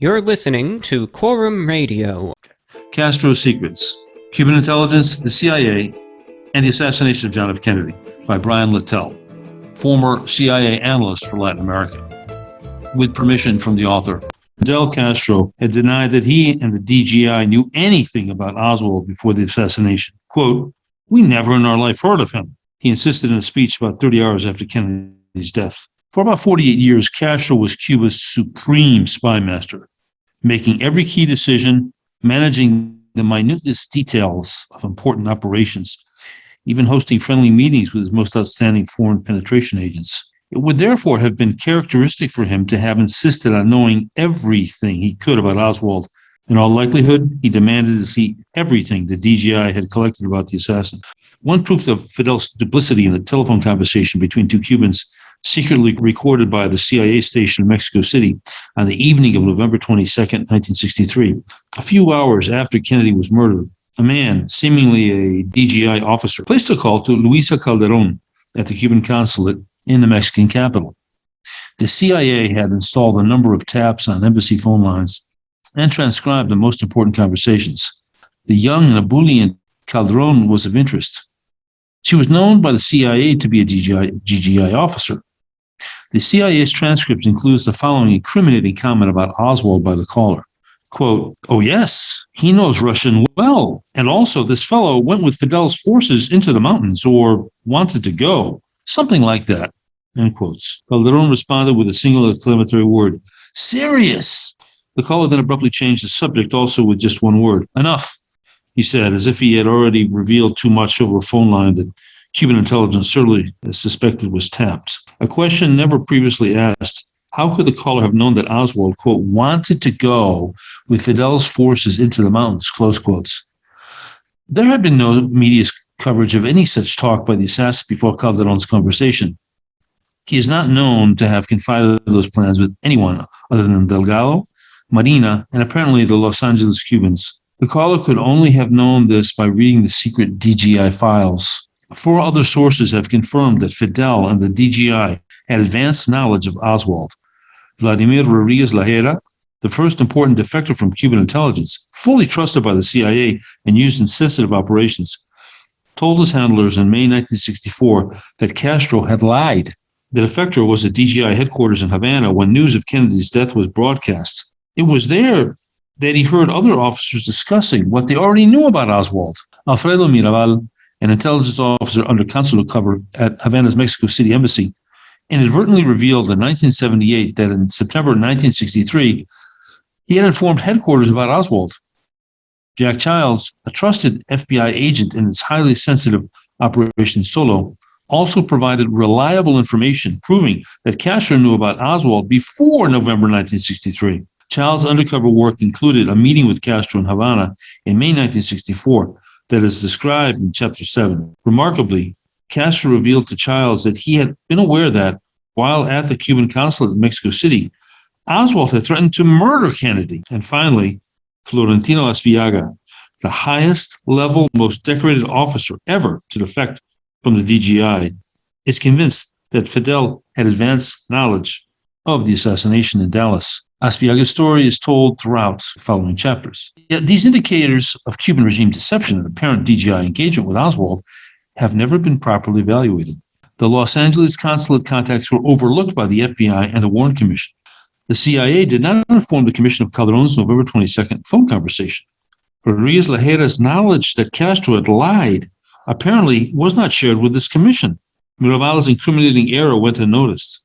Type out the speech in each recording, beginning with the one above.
You're listening to Quorum Radio. CASTRO'S Secrets, Cuban Intelligence, the CIA, and the Assassination of John F. Kennedy by Brian Latell, former CIA Analyst for Latin America. With permission from the author, Fidel Castro had denied that he and the DGI knew anything about Oswald before the assassination. Quote, "We never in our life heard of him," he insisted in a speech about 30 hours after Kennedy's death. For about 48 years, Castro was Cuba's supreme spy master, making every key decision, managing the minutest details of important operations, even hosting friendly meetings with his most outstanding foreign penetration agents. It would therefore have been characteristic for him to have insisted on knowing everything he could about Oswald. In all likelihood, he demanded to see everything the DGI had collected about the assassin. One proof of Fidel's duplicity in a telephone conversation between two Cubans, secretly recorded by the CIA station in Mexico City on the evening of November 22nd, 1963. A few hours after Kennedy was murdered, a man, seemingly a DGI officer, placed a call to Luisa Calderon at the Cuban consulate in the Mexican capital. The CIA had installed a number of taps on embassy phone lines and transcribed the most important conversations. The young and ebullient Calderon was of interest. She was known by the CIA to be a DGI officer. The CIA's transcript includes the following incriminating comment about Oswald by the caller. Quote, "Oh yes, he knows Russian well. And also this fellow went with Fidel's forces into the mountains, or wanted to go. Something like that." End quotes. Calderon responded with a single exclamatory word, "Serious!" The caller then abruptly changed the subject, also with just one word. "Enough," he said, as if he had already revealed too much over a phone line that Cuban intelligence certainly suspected was tapped. A question never previously asked: how could the caller have known that Oswald, quote, "wanted to go with Fidel's forces into the mountains," close quotes? There had been no media coverage of any such talk by the assassin before Calderon's conversation. He is not known to have confided those plans with anyone other than Delgado, Marina, and apparently the Los Angeles Cubans. The caller could only have known this by reading the secret DGI files. 4 other sources have confirmed that Fidel and the DGI had advanced knowledge of Oswald. Vladimir Rodriguez Lajera, the first important defector from Cuban intelligence, fully trusted by the CIA and used in sensitive operations, told his handlers in May 1964 that Castro had lied. The defector was at DGI headquarters in Havana when news of Kennedy's death was broadcast. It was there that he heard other officers discussing what they already knew about Oswald. Alfredo Mirabal, an intelligence officer under consular cover at Havana's Mexico City embassy, inadvertently revealed in 1978 that in September 1963, he had informed headquarters about Oswald. Jack Childs, a trusted FBI agent in its highly sensitive Operation Solo, also provided reliable information proving that Castro knew about Oswald before November 1963. Childs' undercover work included a meeting with Castro in Havana in May 1964 that is described in Chapter 7. Remarkably, Castro revealed to Childs that he had been aware that, while at the Cuban consulate in Mexico City, Oswald had threatened to murder Kennedy. And finally, Florentino Aspiaga, the highest level, most decorated officer ever to defect from the DGI, is convinced that Fidel had advanced knowledge of the assassination in Dallas. Aspiaga's story is told throughout the following chapters. Yet these indicators of Cuban regime deception and apparent DGI engagement with Oswald have never been properly evaluated. The Los Angeles consulate contacts were overlooked by the FBI and the Warren Commission. The CIA did not inform the Commission of Calderon's November 22nd phone conversation. Rodriguez Lajera's knowledge that Castro had lied apparently was not shared with this commission. Mirabal's incriminating error went unnoticed.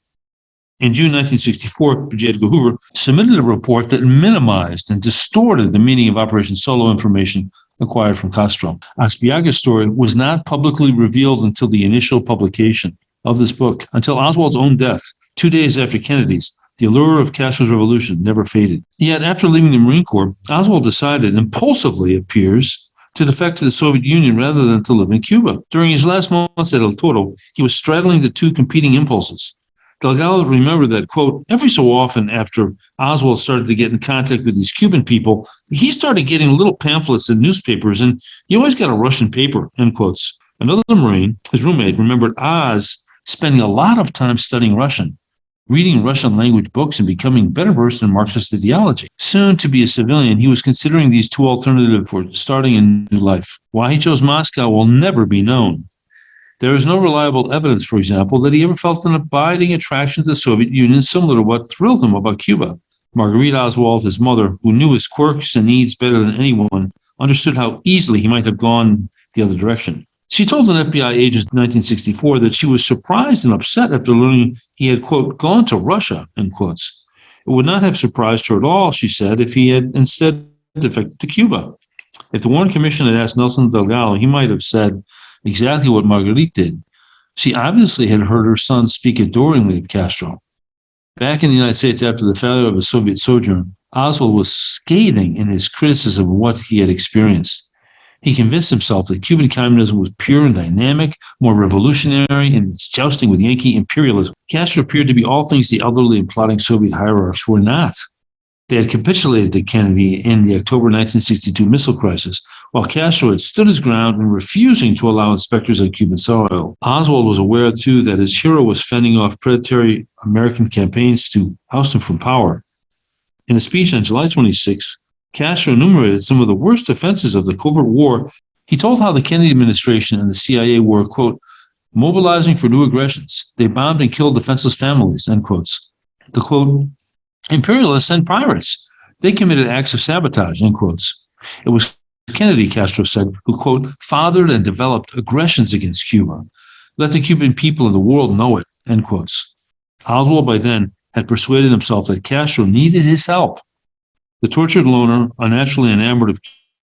In June 1964, J. Edgar Hoover submitted a report that minimized and distorted the meaning of Operation Solo information acquired from Castro. Aspiaga's story was not publicly revealed until the initial publication of this book. Until Oswald's own death, 2 days after Kennedy's, the allure of Castro's revolution never faded. Yet after leaving the Marine Corps, Oswald decided, impulsively appears, to defect to the Soviet Union rather than to live in Cuba. During his last months at El Toro, he was straddling the two competing impulses. Delgado remembered that, quote, every so often after Oswald started to get in contact with these Cuban people, he started getting little pamphlets in newspapers, and he always got a Russian paper, end quotes. Another Marine, his roommate, remembered Oz spending a lot of time studying Russian. reading Russian language books and becoming better versed in Marxist ideology. Soon to be a civilian, he was considering these two alternatives for starting a new life. Why he chose Moscow will never be known. There is no reliable evidence, for example, that he ever felt an abiding attraction to the Soviet Union similar to what thrilled him about Cuba. Marguerite Oswald, his mother, who knew his quirks and needs better than anyone, understood how easily he might have gone the other direction. She told an FBI agent in 1964 that she was surprised and upset after learning he had, quote, gone to Russia, end quotes. It would not have surprised her at all, she said, if he had instead defected to Cuba. If the Warren Commission had asked Nelson Delgado, he might have said exactly what Marguerite did. She obviously had heard her son speak adoringly of Castro. Back in the United States after the failure of a Soviet sojourn, Oswald was scathing in his criticism of what he had experienced. He convinced himself that Cuban communism was pure and dynamic, more revolutionary in its jousting with Yankee imperialism. Castro appeared to be all things the elderly and plotting Soviet hierarchs were not. They had capitulated to Kennedy in the October 1962 missile crisis, while Castro had stood his ground in refusing to allow inspectors on Cuban soil. Oswald was aware, too, that his hero was fending off predatory American campaigns to oust him from power. In a speech on July 26, Castro enumerated some of the worst offenses of the covert war. He told how the Kennedy administration and the CIA were, quote, mobilizing for new aggressions. They bombed and killed defenseless families, end quotes. The, quote, imperialists and pirates. They committed acts of sabotage, end quotes. It was Kennedy, Castro said, who, quote, fathered and developed aggressions against Cuba. Let the Cuban people and the world know it, end quotes. Oswald by then had persuaded himself that Castro needed his help. The tortured loner, unnaturally enamored of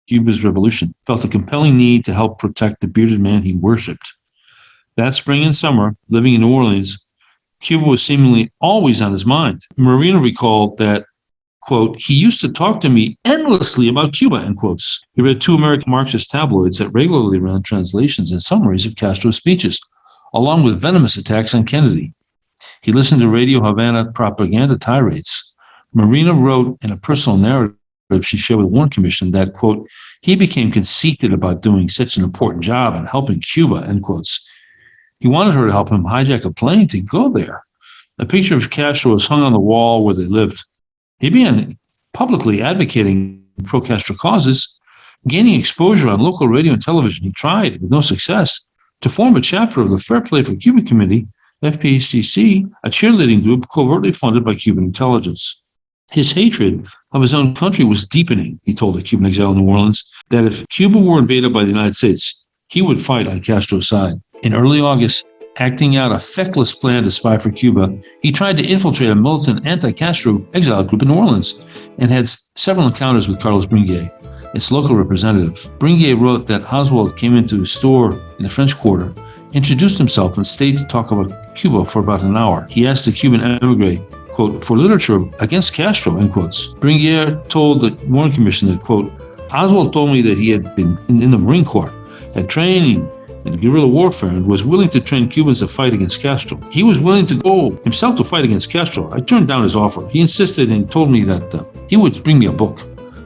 Cuba's revolution, felt a compelling need to help protect the bearded man he worshipped. That spring and summer, living in New Orleans, Cuba was seemingly always on his mind. Marino recalled that, quote, he used to talk to me endlessly about Cuba, end quotes. He read two American Marxist tabloids that regularly ran translations and summaries of Castro's speeches, along with venomous attacks on Kennedy. He listened to Radio Havana propaganda tirades. Marina wrote in a personal narrative she shared with the Warren Commission that, quote, he became conceited about doing such an important job and helping Cuba, end quotes. He wanted her to help him hijack a plane to go there. A picture of Castro was hung on the wall where they lived. He began publicly advocating pro-Castro causes, gaining exposure on local radio and television. He tried, with no success, to form a chapter of the Fair Play for Cuba Committee, FPCC, a cheerleading group covertly funded by Cuban intelligence. His hatred of his own country was deepening, he told a Cuban exile in New Orleans, that if Cuba were invaded by the United States, he would fight on Castro's side. In early August, acting out a feckless plan to spy for Cuba, he tried to infiltrate a militant anti-Castro exile group in New Orleans and had several encounters with Carlos Bringuier, its local representative. Bringuier wrote that Oswald came into his store in the French Quarter, introduced himself, and stayed to talk about Cuba for about an hour. He asked the Cuban emigre, quote, for literature against Castro, end quotes. Bringuier told the Warren Commission that, quote, Oswald told me that he had been in the Marine Corps, had training in guerrilla warfare, and was willing to train Cubans to fight against Castro. He was willing to go himself to fight against Castro. I turned down his offer. He insisted and told me that he would bring me a book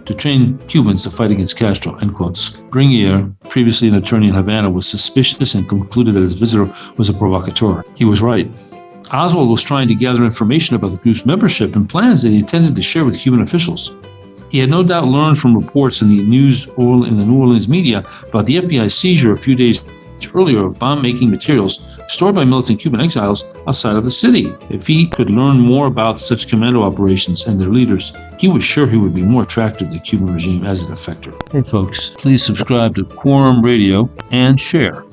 to train Cubans to fight against Castro, end quotes. Bringuier, previously an attorney in Havana, was suspicious and concluded that his visitor was a provocateur. He was right. Oswald was trying to gather information about the group's membership and plans that he intended to share with Cuban officials. He had no doubt learned from reports in the New Orleans media about the FBI's seizure a few days earlier of bomb-making materials stored by militant Cuban exiles outside of the city. If he could learn more about such commando operations and their leaders, he was sure he would be more attractive to the Cuban regime as a defector. Hey folks, please subscribe to Quorum Radio and share.